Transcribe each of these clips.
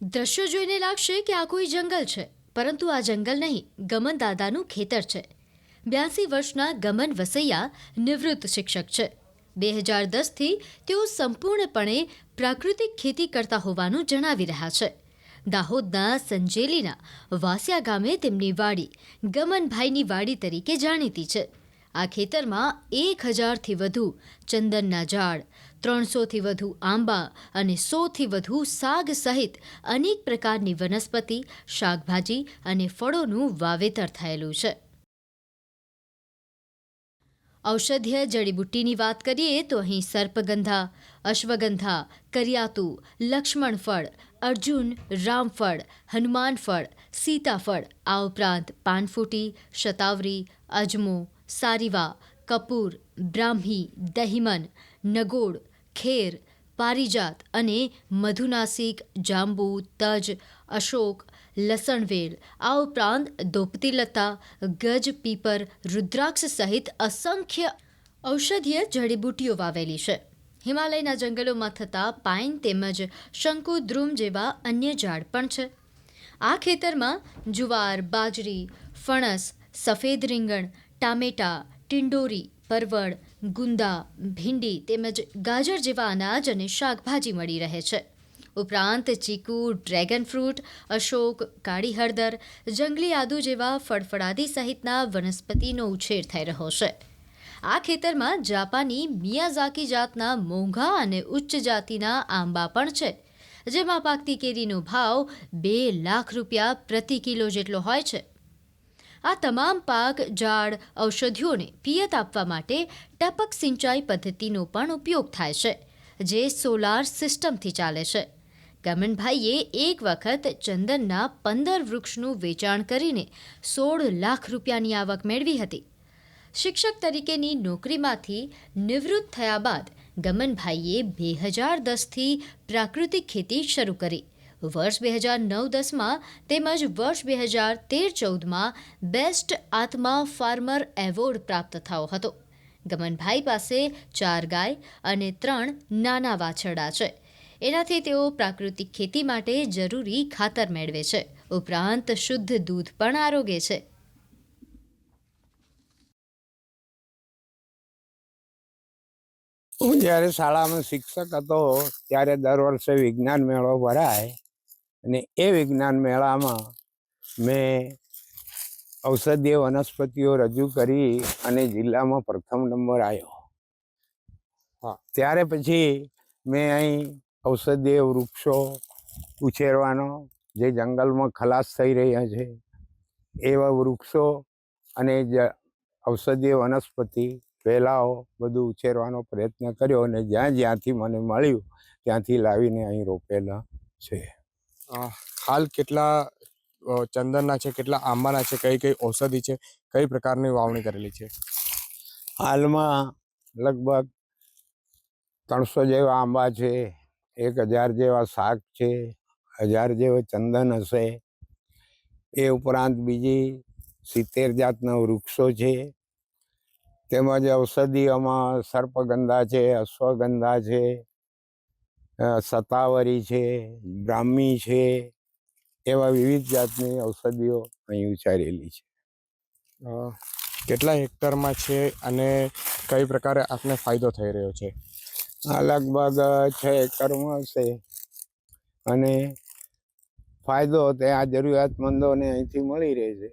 દ્રશ્યો જોઈને લાગશે કે આ કોઈ જંગલ છે, પરંતુ આ જંગલ નહીં, ગમન દાદાનું ખેતર છે. 82 વર્ષના ગમન વસૈયા નિવૃત્ત શિક્ષક છે. 2010થી તેઓ સંપૂર્ણપણે પ્રાકૃતિક ખેતી કરતા હોવાનું જણાવી રહ્યા છે. દાહોદના સંજેલીના વાસિયા ગામે તેમની વાડી ગમનભાઈની વાડી તરીકે જાણીતી છે. આ ખેતરમાં 1000થી વધુ ચંદનના ઝાડ, 300થી વધુ આંબા અને 100થી વધુ સાગ સહિત અનેક પ્રકારની વનસ્પતિ, શાકભાજી અને ફળોનું વાવેતર થયેલું છે. ઔષધીય જડીબુટ્ટીની વાત કરીએ તો અહીં સર્પગંધા, અશ્વગંધા, કરિયાતુ, લક્ષ્મણ ફળ, અર્જુન, રામફળ, હનુમાન ફળ, સીતાફળ, આ ઉપરાંત પાનફૂટી, શતાવરી, અજમો, સારીવા, કપૂર, બ્રાહ્મી, દહીમન, નગોડ, ખેર, પારિજાત અને મધુનાસિક, જાંબુ, તજ, અશોક, લસણવેલ, આ ઉપરાંત દોપતીલતા, ગજ, પીપર, રુદ્રાક્ષ સહિત અસંખ્ય ઔષધીય જડીબુટ્ટીઓ વાવેલી છે. હિમાલયના જંગલોમાં થતા પાઇન તેમજ શંકુદ્રુમ જેવા અન્ય ઝાડ પણ છે. આ ખેતરમાં જુવાર, બાજરી, ફણસ, સફેદ રીંગણ, ટામેટા, ટિંડોરી, પરવળ, ગુંદા, ભીંડી તેમજ ગાજર જેવા અનાજ અને શાકભાજી મળી રહે છે. ઉપરાંત ચીકુ, ડ્રેગન ફ્રૂટ, અશોક, કાળી હળદર, જંગલી આદુ જેવા ફળફળાદી સહિતના વનસ્પતિનો ઉછેર થઈ રહ્યો છે. આ ખેતરમાં જાપાની મિયાઝાકી જાતના મોંઘા અને ઉચ્ચ જાતિના આંબા પણ છે, જેમાં પાકતી કેરીનો ભાવ 2 લાખ રૂપિયા પ્રતિ કિલો જેટલો હોય છે. આ તમામ પાક, ઝાડ, ઔષધિઓને પિયત આપવા માટે ટપક સિંચાઈ પદ્ધતિનો પણ ઉપયોગ થાય છે, જે સોલાર સિસ્ટમથી ચાલે છે. ગમનભાઈએ એક વખત ચંદનના 15 વૃક્ષનું વેચાણ કરીને 16 લાખ રૂપિયાની આવક મેળવી હતી. શિક્ષક તરીકેની નોકરીમાંથી નિવૃત્ત થયા બાદ ગમનભાઈએ 2010થી પ્રાકૃતિક ખેતી શરૂ કરી. વર્ષ 2009-10માં તેમજ વર્ષ 2013-14માં બેસ્ટ આત્મા ફાર્મર એવોર્ડ પ્રાપ્ત થયો હતો. ગમનભાઈ પાસે 4 ગાય અને 3 નાના વાછરડા છે. એનાથી તેઓ પ્રાકૃતિક ખેતી માટે જરૂરી ખાતર મેળવે છે. ઉપરાંત શુદ્ધ દૂધ પણ આરોગે છે. હું જ્યારે શાળામાં શિક્ષક હતો ત્યારે દર વર્ષે વિજ્ઞાન મેળો ભરાય અને એ વિજ્ઞાન મેળામાં મેં ઔષધીય વનસ્પતિઓ રજૂ કરી અને જિલ્લામાં પ્રથમ નંબર આવ્યો. ત્યારે પછી મેં અહીં ઔષધીય વૃક્ષો ઉછેરવાનો, જે જંગલમાં ખલાસ થઈ રહ્યા છે એવા વૃક્ષો અને ઔષધીય વનસ્પતિ વેલાઓ બધું ઉછેરવાનો પ્રયત્ન કર્યો અને જ્યાંથી મને મળ્યું ત્યાંથી લાવીને અહીં રોપેલા છે. હાલ કેટલા ચંદનના છે, કેટલા આંબાના છે, કઈ કઈ ઔષધિ છે, કઈ પ્રકારની વાવણી કરેલી છે? હાલમાં લગભગ 300 જેવા આંબા છે, 1000 જેવા શાક છે, 1000 જેવા ચંદન હશે. એ ઉપરાંત બીજી 70 જાતના વૃક્ષો છે. તેમજ ઔષધિઓમાં સર્પગંધા છે, અશ્વગંધા છે, શતાવરી છે, બ્રાહ્મી છે, એવા વિવિધ જાતની ઔષધિઓ અહીં ઉછારેલી છે. કેટલા હેક્ટરમાં છે અને કઈ પ્રકારે આપને ફાયદો થઈ રહ્યો છે? આ લગભગ 6 એકરમાં હશે અને ફાયદો ત્યાં જરૂરિયાતમંદોને અહીંથી મળી રહે છે.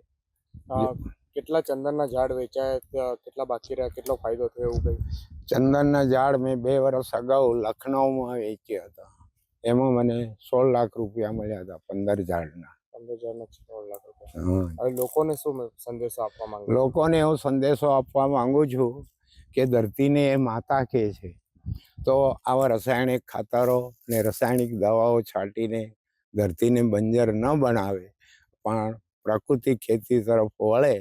કેટલા ચંદનના ઝાડ વેચાયા, કેટલા બાકી રહ્યા, કેટલો ફાયદો થયો એવું કંઈ? ચંદનના ઝાડ મેં 2 વર્ષ અગાઉ લખનઉમાં વેચ્યા હતા. એમાં મને 16 લાખ રૂપિયા મળ્યા હતા 15 ઝાડના. 15 ઝાડના 16 લાખ રૂપિયા. હવે લોકોને શું સંદેશો આપવા માંગુ? લોકોને એવો સંદેશો આપવા માંગુ છું કે ધરતીને એ માતા કહે છે, તો આવા રાસાયણિક ખાતરો ને રાસાયણિક દવાઓ છાંટીને ધરતીને બંજર ન બનાવે, પણ પ્રાકૃતિક ખેતી તરફ વળે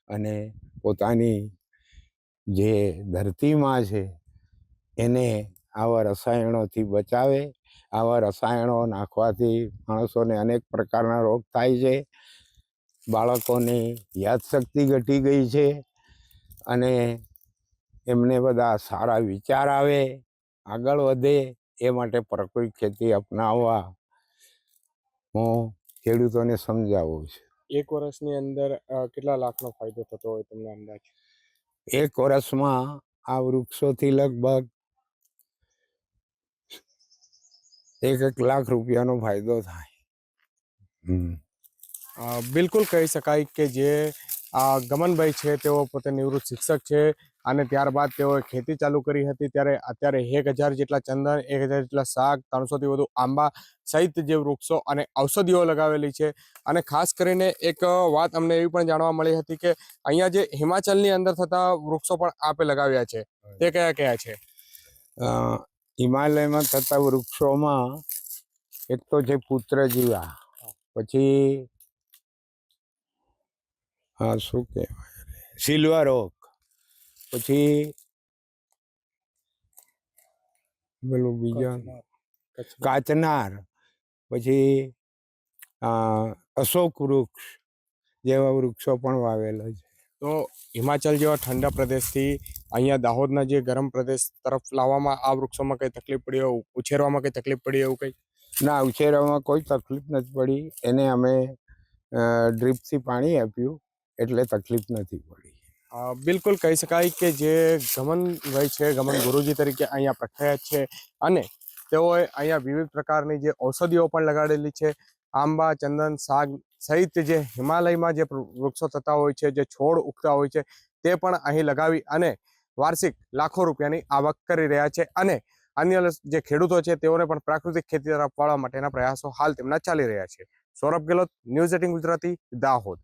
અને પોતાની જે ધરતીમાં છે એને આવા રસાયણોથી બચાવે. આવા રસાયણો નાખવાથી માણસોને અનેક પ્રકારના રોગ થાય છે. બાળકોની યાદશક્તિ ઘટી ગઈ છે અને એમને બધા સારા વિચાર આવે, આગળ વધે, એ માટે પ્રાકૃતિક ખેતી અપનાવવા હું ખેડૂતોને સમજાવું છું. એક વર્ષની અંદર કેટલા લાખનો ફાયદો થતો હોય તમને અંદાજ? એક વર્ષમાં આ વૃક્ષોથી લગભગ 1 લાખ રૂપિયાનો ફાયદો થાય. બિલકુલ કહી શકાય કે જે ગમનભાઈ છે તેઓ પોતે નિવૃત્ત શિક્ષક છે અને ત્યારબાદ તેઓએ ખેતી ચાલુ કરી હતી. ત્યારે અત્યારે 1000 જેટલા ચંદન, 1000 જેટલા શાક, 300થી વધુ આંબા સહિત જે વૃક્ષો અને ઔષધિઓ લગાવેલી છે. અને ખાસ કરીને એક વાત અમને એવી પણ જાણવા મળી હતી કે અહીંયા જે હિમાચલની અંદર થતા વૃક્ષો પણ આપે લગાવ્યા છે, તે કયા કયા છે? હિમાલયમાં થતા વૃક્ષોમાં એક તો છે પુત્રજીવા, પછી શું કહેવાય સિલ્વર ઓક, પછી પેલું બીજા કાચનાર, પછી અશોક વૃક્ષ જેવા વૃક્ષો પણ વાવેલા છે. તો હિમાચલ જેવા ઠંડા પ્રદેશથી અહીંયા દાહોદના જે ગરમ પ્રદેશ તરફ લાવવામાં આ વૃક્ષોમાં કઈ તકલીફ પડી હોય, ઉછેરવામાં કઈ તકલીફ પડી એવું કઈ? ના, ઉછેરવામાં કોઈ તકલીફ નથી પડી. એને અમે ડ્રીપથી પાણી આપ્યું એટલે તકલીફ નથી પડી. બિલકુલ કહી શકાય કે જે ગમનભાઈ છે, ગમન ગુરુજી તરીકે અહીંયા પ્રખ્યાત છે અને તેઓએ અહીંયા વિવિધ પ્રકારની જે ઔષધિઓ પણ લગાડેલી છે. આંબા, ચંદન, સાગ સહિત જે હિમાલયમાં જે વૃક્ષો થતા હોય છે, જે છોડ ઉગતા હોય છે, તે પણ અહીં લગાવી અને વાર્ષિક લાખો રૂપિયાની આવક કરી રહ્યા છે. અને અન્ય જે ખેડૂતો છે તેઓને પણ પ્રાકૃતિક ખેતી તરફ વાળવા માટેના પ્રયાસો હાલ તેમના ચાલી રહ્યા છે. સૌરભ ગેહલોત, ન્યૂઝ 18 ગુજરાતી, દાહોદ.